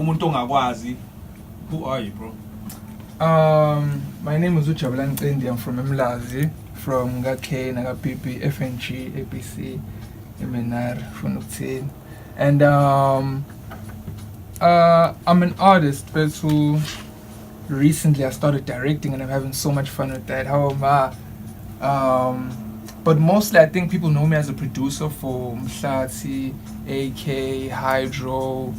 umuntu ongakwazi, who are you, bro? My name is Jabulani Cindi. I'm from Mlazi, from Gak, Nagapipi, FNG, APC, MNR, Funuktin. And I'm an artist, but who recently I started directing and I'm having so much fun with that. How am I? But mostly I think people know me as a producer for Mhlati, AK, Hydro,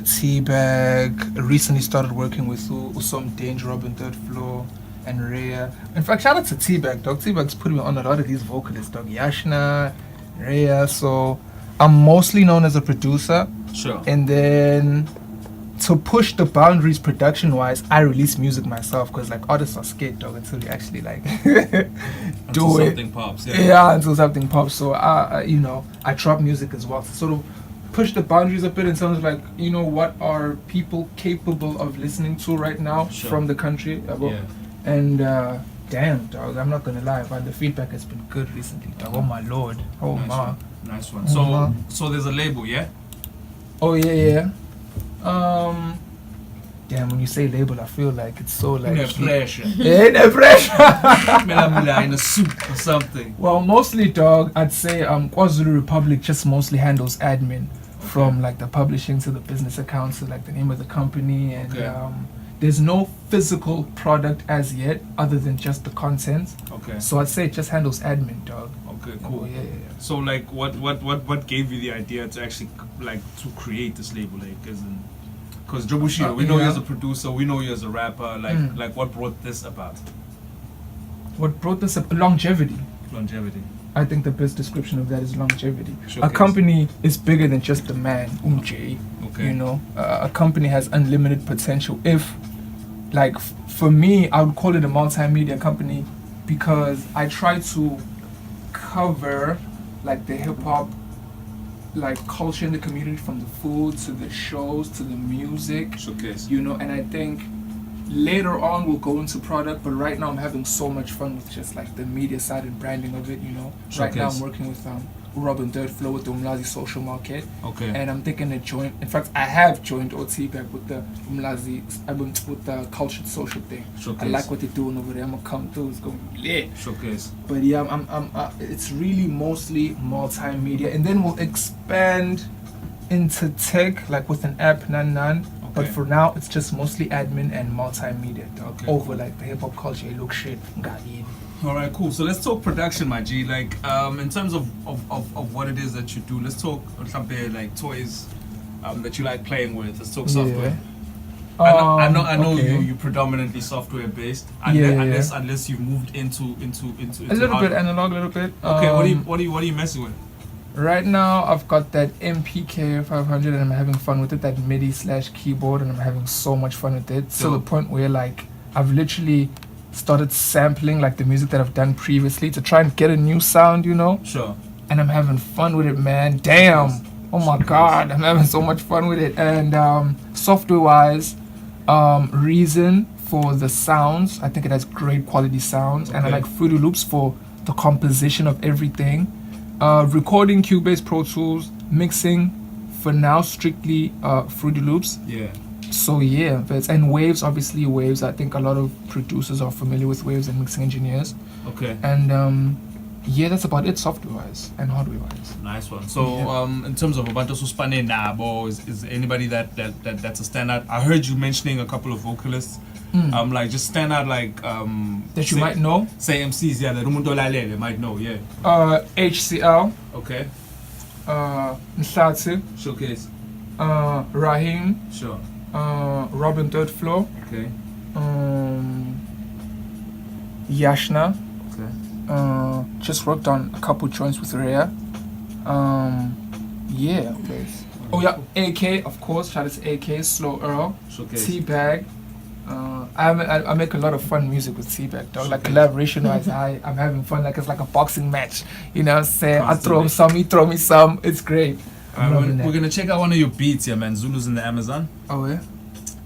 T-Bag. Recently started working with Usom Danger, Robin Third Floor, and Rhea. In fact, shout out to T-Bag, dog. T-Bag's put me on a lot of these vocalists, dog. Yashna, Rhea. So I'm mostly known as a producer. Sure. And then to push the boundaries production-wise, I release music myself because like artists are scared, dog, until you actually like until do something it. Pops. Yeah, until something pops. So I drop music as well to sort of push the boundaries a bit in terms of like, what are people capable of listening to right now from the country. And damn, dog, I'm not gonna lie, but the feedback has been good recently, dog. Oh my lord. Oh my. Nice one. So there's a label, yeah? Oh yeah. Damn, when you say label, I feel like it's so like in a pressure. In a pressure. In a soup or something. Well, mostly, dog, I'd say KwaZulu Republic just mostly handles admin, from like the publishing to the business accounts to like the name of the company, and there's no physical product as yet other than just the content. Okay. So I'd say it just handles admin, dog. Okay, cool. Oh, yeah. So like, what gave you the idea to actually like to create this label, like, because Jobushiro, we know you as a producer, we know you as a rapper, like what brought this about? What brought this up? Longevity. Longevity. I think the best description of that is longevity. Showcase. A company is bigger than just the man, J. Okay. A company has unlimited potential. If, like, for me, I would call it a multimedia company because I try to cover, like, the hip hop, like, culture in the community, from the food to the shows to the music. Showcase. And I think later on we'll go into product, but right now I'm having so much fun with just like the media side and branding of it, Showcase. Right now I'm working with Robin Third Flow with the Umlazi social market. Okay. And I'm thinking to join, in fact I have joined OT back with the Umlazi, with the cultured social thing. Showcase. I like what they're doing over there. I'm gonna come through, it's gonna be lit. Showcase. But yeah, I'm it's really mostly multimedia, and then we'll expand into tech, like with an app, Nan. But for now, it's just mostly admin and multimedia, dog. Over like the hip hop culture, it looks shit. All right, cool. So let's talk production, my G. Like, in terms of what it is that you do, let's talk something like toys that you like playing with. Let's talk software. I know you predominantly software based, unless you've moved into a little bit analog, a little bit. Okay, what are you messing with? Right now, I've got that MPK 500 and I'm having fun with it, that MIDI/keyboard, and I'm having so much fun with it. To the point where, like, I've literally started sampling, like, the music that I've done previously to try and get a new sound, Sure. And I'm having fun with it, man. Damn. Oh my God, I'm having so much fun with it. And software-wise, Reason for the sounds. I think it has great quality sounds. And I like Fruity Loops for the composition of everything. Recording Cubase, Pro Tools, mixing for now strictly Fruity Loops. Yeah. So yeah, and Waves, obviously Waves. I think a lot of producers are familiar with Waves and mixing engineers. Okay. And yeah, that's about it software-wise and hardware-wise. Nice one. So in terms of Abantu Suspane Nabo, is anybody that's a standout? I heard you mentioning a couple of vocalists. Like just stand out, like that you might know. Say MCs, yeah, that Rumundo Lale, they might know, yeah. HCL. Okay. Mhlati. Showcase. Raheem. Sure. Robin Third Floor. Okay. Yashna. Okay. Just worked on a couple joints with Rhea. Yeah. Oh yeah, AK, of course. Shout out to AK, Slow Earl. Showcase. T-Bag. I make a lot of fun music with T-Bag, dog. Like collaboration wise, I'm having fun. Like it's like a boxing match. You know what I'm saying? I throw him some, he throw me some. It's great. We're gonna check out one of your beats here, man. Zulu's in the Amazon. Oh yeah.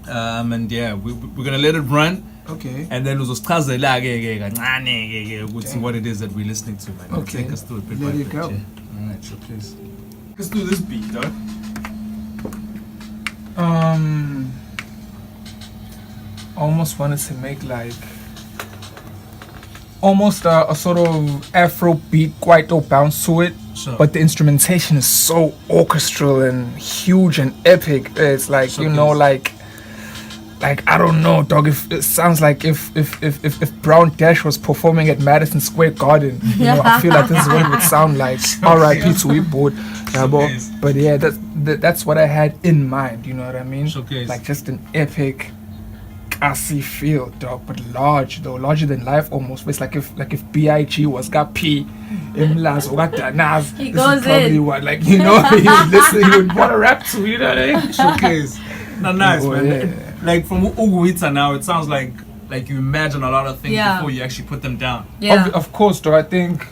And yeah, we're gonna let it run. Okay. And then uzosichazela ke what it is that we're listening to, man. Okay. Take us through it bit There by you bit. go. Yeah. Alright, sure, please. Let's do this beat, dog. almost wanted to make like almost a sort of Afro beat, quite a bounce to it. Sure. But the instrumentation is so orchestral and huge and epic. It's like like I don't know, dog. If it sounds like if Brown Dash was performing at Madison Square Garden, I feel like this is what it would sound like. R.I.P. to we both. But yeah, that's what I had in mind. You know what I mean? Showcase. Like just an epic, gassy feel, dog. But larger than life almost. It's like if B.I.G. was got P, Imlas or got Nas. He This goes is probably in. what he would listen. He would want to rap to. You know what I mean? Showcase. No, nice, Oh, man. yeah. Like from Uguita now, it sounds like you imagine a lot of things Yeah. before you actually put them down. Yeah. Of course, though, I think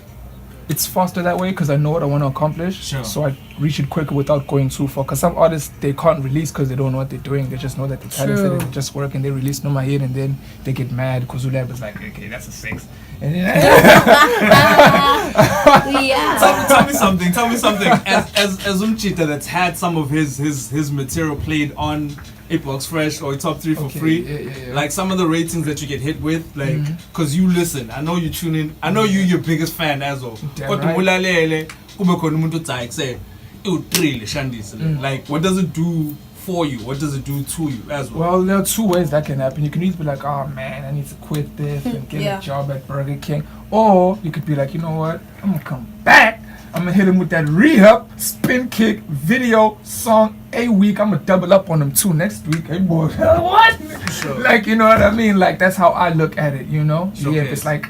it's faster that way because I know what I want to accomplish. Sure. So I reach it quicker without going too far. Because some artists, they can't release because they don't know what they're doing. They just know that they're talented and True. they just work and they release no my head and then they get mad because Ulab is like, okay, that's a 6. And then Yeah. Tell me something. As Umchita that's had some of his material played on Hitbox Fresh or Top 3 for Okay, free, yeah. like some of the ratings that you get hit with, like, because you listen, I know you tune in, I know you're your biggest fan as well. Damn But right. mulalele, kube khona umuntu uthi say, "Iwuthrile Shandise." Like, what does it do for you? What does it do to you as well? Well, there are 2 ways that can happen. You can either be like, oh man, I need to quit this and get Yeah. a job at Burger King. Or you could be like, you know what, I'm going to come back. I'm going to hit him with that rehab, spin kick, video, song, a week. I'm going to double up on them too next week. Hey boy, what? Sure. Like, you know what I mean? Like, that's how I look at it, you know? Sure, Yeah, okay. if it's like,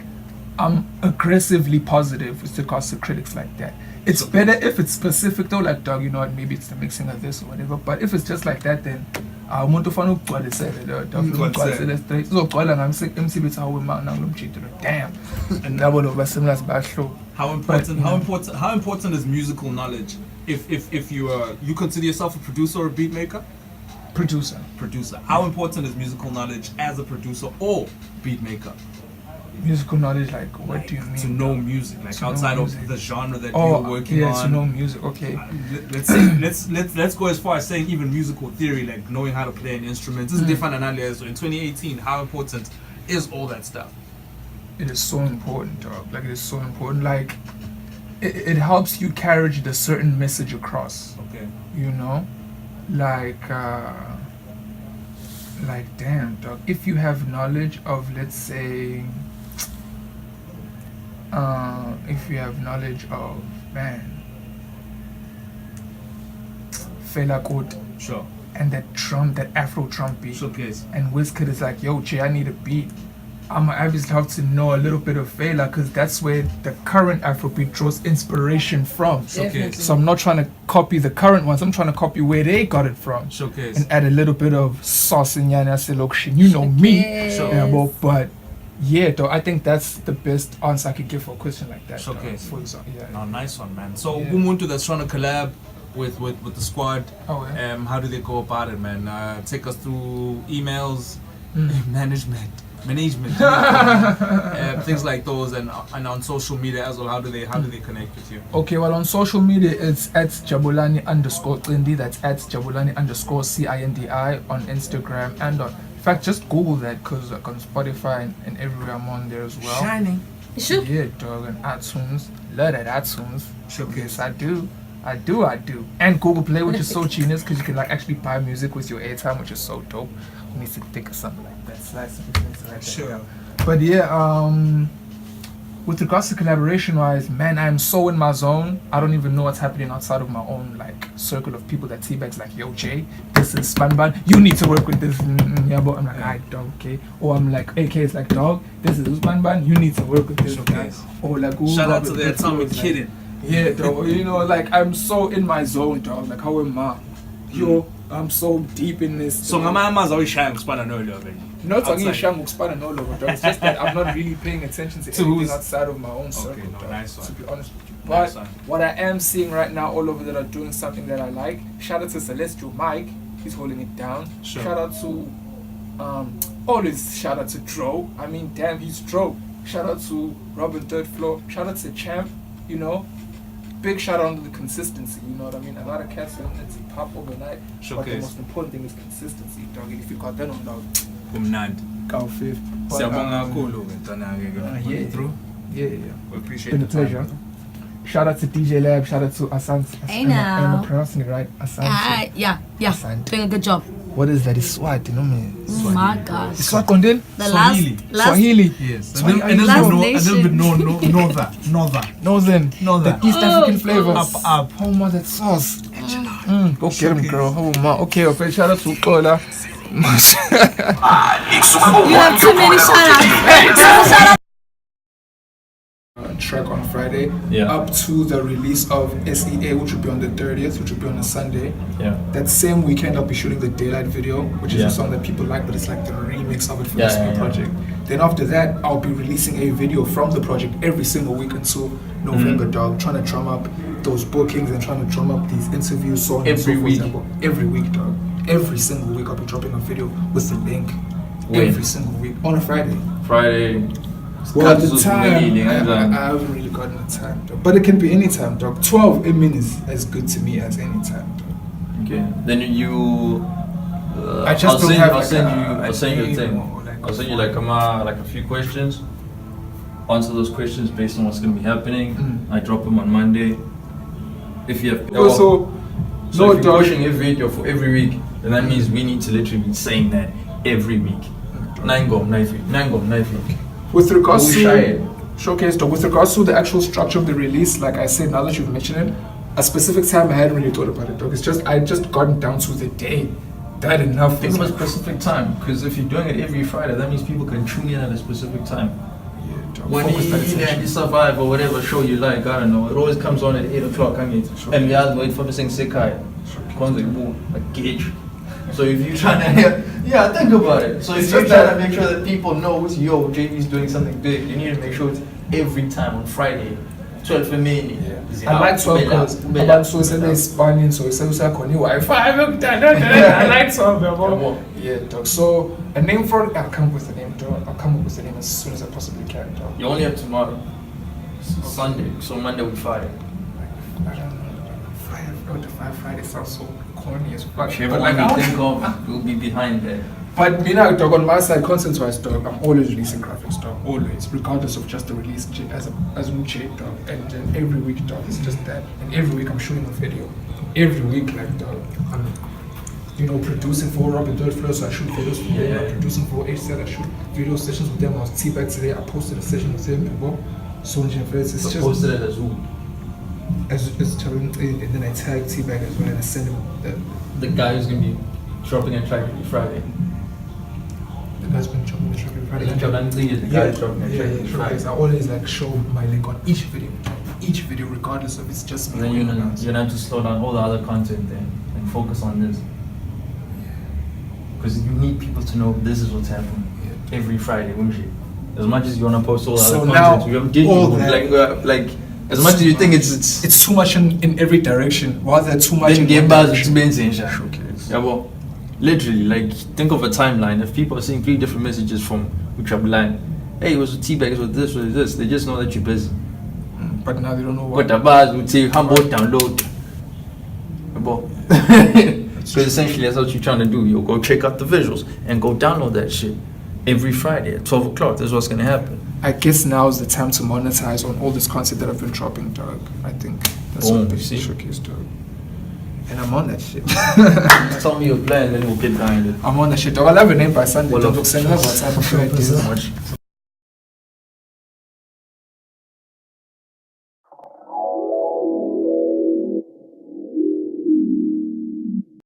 I'm aggressively positive with regards to critics like that. It's better if it's specific though, like, dog, you know what, maybe it's the mixing of this or whatever. But if it's just like that, then umuntu ufana ukugcwalisele ugcwalisele straight uzogcwala ngamsebenzi hawo imanga ngomjito damn and nabo lo basemlas bahlo. How important is musical knowledge? If you consider yourself a producer or a beat maker? Producer. How important is musical knowledge as a producer or beat maker? Musical knowledge, like what do you mean? To know music, like To know outside music. of the genre that you're working on. to know music. Okay. Let's say let's go as far as saying even musical theory, like knowing how to play an instrument. This is different analysis. So in 2018, how important is all that stuff? It is so important, dog. Like it is so important. Like it helps you carry the certain message across. Okay. You know, like damn, dog. If you have knowledge of, let's say, if you have knowledge of, man, Fela Kuti Sure. and that drum, that Afro drum beat, Showcase. and Wizkid is like, yo, Che, I need a beat. I'm obviously have to know a little bit of Fela because that's where the current Afrobeat draws inspiration from. Showcase. So I'm not trying to copy the current ones. I'm trying to copy where they got it from Showcase. and add a little bit of sauce in Yana Selokshin. You know me. Sure. Yeah, but yeah, though I think that's the best answer I could give for a question like that. Showcase. For example, yeah. Oh, nice one, man. So Yeah. Umuntu that's trying to collab with the squad, Oh, yeah. how do they go about it, man? Take us through emails, management, things like those, and on social media as well. How do they connect with you? Okay, well, on social media, it's at Jabulani _Cindi. That's at Jabulani _CINDI on Instagram and on. In fact, just Google that because on Spotify and everywhere I'm on there as well. Shining. Sure. Yeah, dog, and iTunes. Love that iTunes. Showcase. Yes, I do. And Google Play, which is so genius because you can like actually buy music with your airtime, which is so dope. You need to think of something like that. Slice of things like that. Sure. But yeah, with regards to collaboration wise, man, I am so in my zone. I don't even know what's happening outside of my own like circle of people that teabags like, yo, Jay, this is Spanban. You need to work with this. Yeah, but I'm like, alright, dog, okay. Or I'm like, AK is like, dog, this is Spanban. You need to work with this guy. Showcase. Or like, Shout out to the Atomic like, Kitten. yeah, dog. You know, like I'm so in my zone, dog. Like how am I? Yo, I'm so deep in this. So my mama's always shying Spana no already. Not talking outside. Shang Mukspan all over, dog. It's just that I'm not really paying attention to To anything who's- outside of my own circle, no, dog, nice one. to be honest with you. Nice But one. what I am seeing right now all over that are doing something that I like. Shout out to Celestial Mike, he's holding it down. Sure. Shout out to always shout out to Dro. I mean, damn, he's Dro. Shout out to Robin Third Floor. Shout out to Champ, you know. big shout out to the consistency. You know what I mean? A lot of cats let's pop overnight. But the Showcase. most important thing is consistency, dog. And if you got that on dog, Kumnandi. go fifth. Siyabonga kakhulu yeah. through. Yeah. We appreciate Been a the time. pleasure. Shout out to DJ Lab. Shout out to Asante. Hey Am now. I pronouncing it right? Asante. Yeah. Asante. Doing a good job. What is that? It's Swat, you know me. Oh my gosh. It's Swat Kondil? The Swahili. last Swahili. Yes. Swahili. A little Last bit nation. Northern. Northern. The East African flavor. Up. Oh my, that sauce. Go get him, girl. Oh my. Okay, okay. Shout out to Kola. You have too many shout outs. Track on Friday, Yeah. up to the release of SEA, which will be on the 30th, which will be on a Sunday. Yeah. That same weekend, I'll be shooting the Daylight video, which is Yeah. a song that people like, but it's like the remix of it for Yeah, this new yeah. project. Then after that, I'll be releasing a video from the project every single week until November, dog. Trying to drum up those bookings and trying to drum up these interviews, so on and so Every forth. week? Every week, dog. Every single week, I'll be dropping a video with the link. When? Every single week on a Friday. Friday. Well, at the Cut time, meeting, I and haven't really gotten the time, dog. But it can be any time, dog. 12 is as good to me as any time, dog. Okay. Then you. I just don't have I'll like send a- you. I'll send you a name thing. or like I'll a send you like a few questions. Answer those questions based on what's gonna be happening. I drop them on Monday. If you have. Also, So no, if you're dog. pushing every video for every week, then that means we need to literally be saying that every week. Nine go, knife week. With regards Who shy? to showcase, dog. With regards to the actual structure of the release, like I said, now that you've mentioned it, a specific time I hadn't really thought about it, dog. It's just I just gotten down to the day. That enough. Think was of a like- specific time, because if you're doing it every Friday, that means people can tune in at a specific time. Yeah, dog. When Focus that you attention. survive or whatever show you like, I don't know, it always comes on at 8 o'clock, I mean, Sure. and we are wait for the same Sekai, a gauge. So if you're trying to, yeah, think about it. So It's if you're just trying that- to make sure that people know, yo, JV's doing something big, you need to make sure it's every time on Friday, 12 for me. I like 12 because abantu so sebeyispanning so sekusakhona i-Wi-Fi I like 12 yabo. Yeah, dog. So a name for it, I'll come up with the name, dog. I'll come up with the name as soon as I possibly can, dog. You only have tomorrow, Sunday, so Monday we Friday. I don't know. Five Friday sounds so corny as fuck. Whichever But one like, you I think want- of, will be behind there. But me now, dog, on my side, content-wise, dog, I'm always releasing graphics, dog, always, regardless of just the release as a new J, dog. And then every week, dog, it's just that. And every week I'm shooting a video. Every week, like, dog, I'm, producing for Robin Dirt Flow, so I shoot videos for them. I'm producing for HCL, I shoot video sessions with them. I was T-Back today, I posted a session with them, people. So it's So just posted it as who? as telling, and then I tag T-Back as well, and I send him The guy who's gonna be dropping a track every Friday. the guy's been chopping the track every Friday. Jabulani Cindi, the guy who's dropping a track every sure. Friday. I always like show my link on each video, regardless of it's just me. And then or you're anyone gonna, else. you're gonna have to slow down all the other content then and focus on this. Because you need people to know this is what's happening every Friday, won't you? As much as you wanna post all the So other now, content, you have did all that- like as much as you think it's It's too much in every direction. Rather too much then in game one bars direction. expensive. Showcase. Yeah, well, literally, like think of a timeline. If people are seeing 3 different messages from Jabulani, hey, it was with T-Bag, it was this, they just know that you're busy. But now they don't know What what. the bars would say, humble download. So essentially, that's what you're trying to do. You'll go check out the visuals and go download that shit every Friday at 12 o'clock. That's what's gonna happen. I guess now is the time to monetize on all this content that I've been dropping, dog. I think that's Boom, what the see? showcase, dog. And I'm on that shit. Tell me your plan, then we'll get behind it. I'm on that shit, dog. I'll have a name by Sunday. Well, Dog. Send me WhatsApp. I'm sure I do. So much.